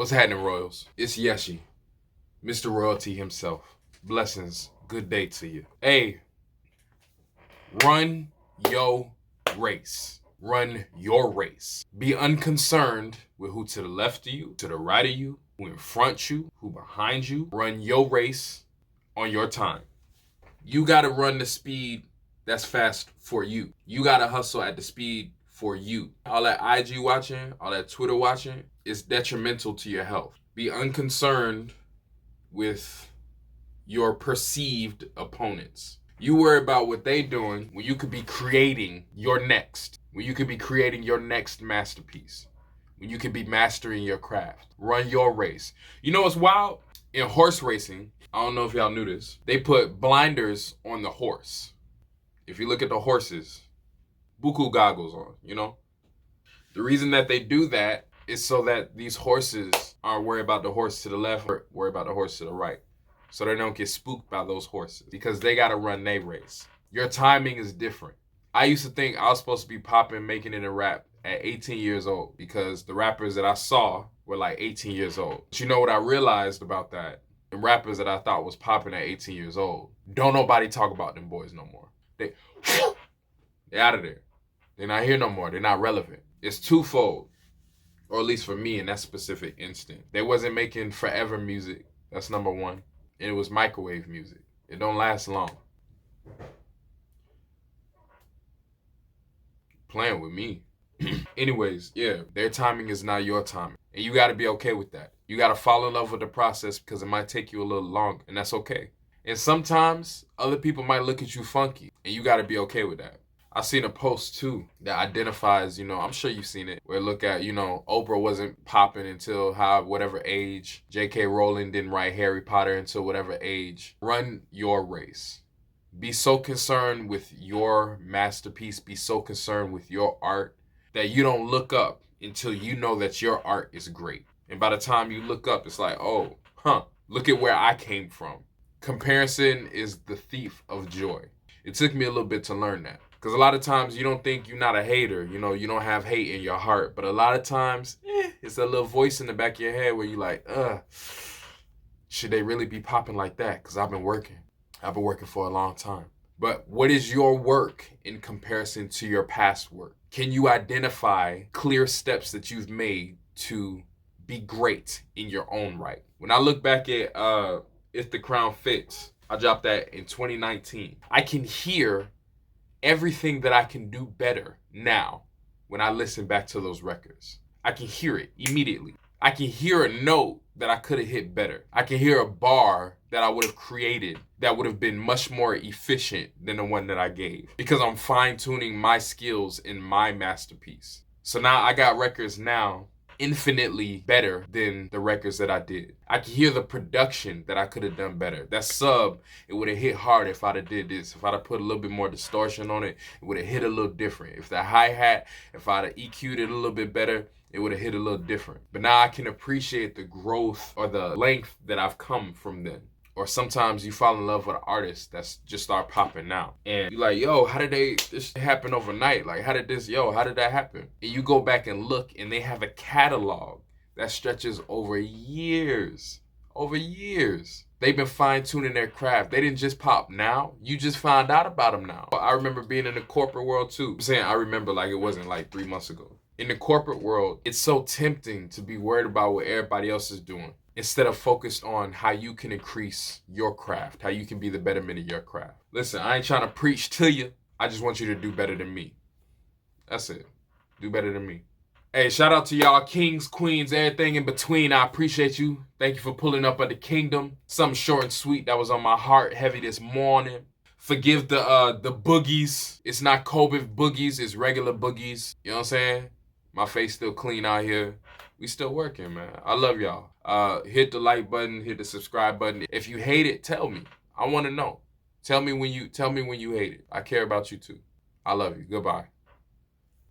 What's happening, Royals? It's Yeshy, Mr. Royalty himself. Blessings. Good day to you. Hey, run your race. Run your race. Be unconcerned with who to the left of you, to the right of you, who in front you, who behind you. Run your race on your time. You got to run the speed that's fast for you. You got to hustle at the speed for you. All that IG watching, all that Twitter watching is detrimental to your health. Be unconcerned with your perceived opponents. You worry about what they doing when you could be creating your next. When you could be creating your next masterpiece. When you could be mastering your craft. Run your race. You know what's wild? In horse racing, I don't know if y'all knew this, they put blinders on the horse. If you look at the horses, buku goggles on, you know? The reason that they do that is so that these horses aren't worried about the horse to the left or worry about the horse to the right. So they don't get spooked by those horses because they got to run their race. Your timing is different. I used to think I was supposed to be popping, making it in rap at 18 years old because the rappers that I saw were like 18 years old. But you know what I realized about that? The rappers that I thought was popping at 18 years old, don't nobody talk about them boys no more. They're out of there. They're not here no more. They're not relevant. It's twofold, or at least for me in that specific instant. They wasn't making forever music. That's number one. And it was microwave music. It don't last long. Playing with me. Anyways, yeah, their timing is not your timing. And you got to be okay with that. You got to fall in love with the process because it might take you a little long, and that's okay. And sometimes other people might look at you funky, and you got to be okay with that. I seen a post too that identifies, I'm sure you've seen it, where it look at, Oprah wasn't popping until whatever age. J.K. Rowling didn't write Harry Potter until whatever age. Run your race. Be so concerned with your masterpiece, be so concerned with your art that you don't look up until you know that your art is great. And by the time you look up, it's like, look at where I came from. Comparison is the thief of joy. It took me a little bit to learn that. Because a lot of times you don't think you're not a hater. You don't have hate in your heart. But a lot of times, it's a little voice in the back of your head where you're like, should they really be popping like that? Because I've been working. I've been working for a long time. But what is your work in comparison to your past work? Can you identify clear steps that you've made to be great in your own right? When I look back at If the Crown Fits, I dropped that in 2019. I can hear everything that I can do better now when I listen back to those records. I can hear it immediately. I can hear a note that I could have hit better. I can hear a bar that I would have created that would have been much more efficient than the one that I gave because I'm fine-tuning my skills in my masterpiece. So now I got records now infinitely better than the records that I did. I can hear the production that I could have done better. That sub, it would have hit hard if I'd have did this. If I'd have put a little bit more distortion on it, it would have hit a little different. If the hi-hat, if I'd have EQ'd it a little bit better, it would have hit a little different. But now I can appreciate the growth or the length that I've come from then. Or sometimes you fall in love with an artist that's just start popping now. And you're like, yo, how did this happen overnight? Like, how did that happen? And you go back and look and they have a catalog that stretches over years. Over years. They've been fine-tuning their craft. They didn't just pop now. You just found out about them now. I remember being in the corporate world too. I'm saying I remember like it wasn't like 3 months ago. In the corporate world, it's so tempting to be worried about what everybody else is doing instead of focused on how you can increase your craft, how you can be the betterment of your craft. Listen, I ain't trying to preach to you. I just want you to do better than me. That's it. Do better than me. Hey, shout out to y'all kings, queens, everything in between. I appreciate you. Thank you for pulling up at the kingdom. Something short and sweet that was on my heart heavy this morning. Forgive the boogies. It's not COVID boogies. It's regular boogies. You know what I'm saying? My face still clean out here. We still working, man. I love y'all. Hit the like button, hit the subscribe button. If you hate it, tell me. I want to know. Tell me when you hate it. I care about you too. I love you. Goodbye.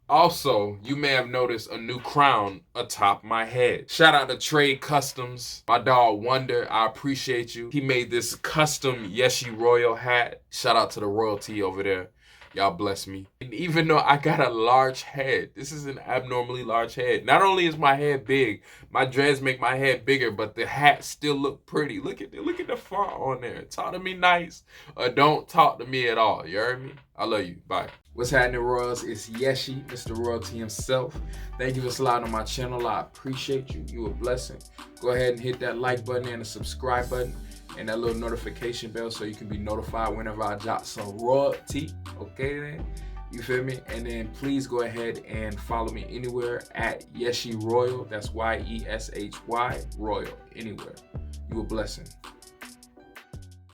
Also, you may have noticed a new crown atop my head. Shout out to Trade Customs. My dog Wonder, I appreciate you. He made this custom Yeshy Royal hat. Shout out to the royalty over there. Y'all bless me. And even though I got a large head, this is an abnormally large head. Not only is my head big, my dreads make my head bigger, but the hat still look pretty. Look at the font on there. Talk to me nice, or don't talk to me at all. You heard me? I love you. Bye. What's happening, Royals? It's Yeshy, Mr. Royalty himself. Thank you for sliding on my channel. I appreciate you. You a blessing. Go ahead and hit that like button and the subscribe button and that little notification bell so you can be notified whenever I drop some royalty. Okay then? You feel me? And then please go ahead and follow me anywhere at Yeshy Royal. That's Yeshy Royal. Anywhere. You a blessing.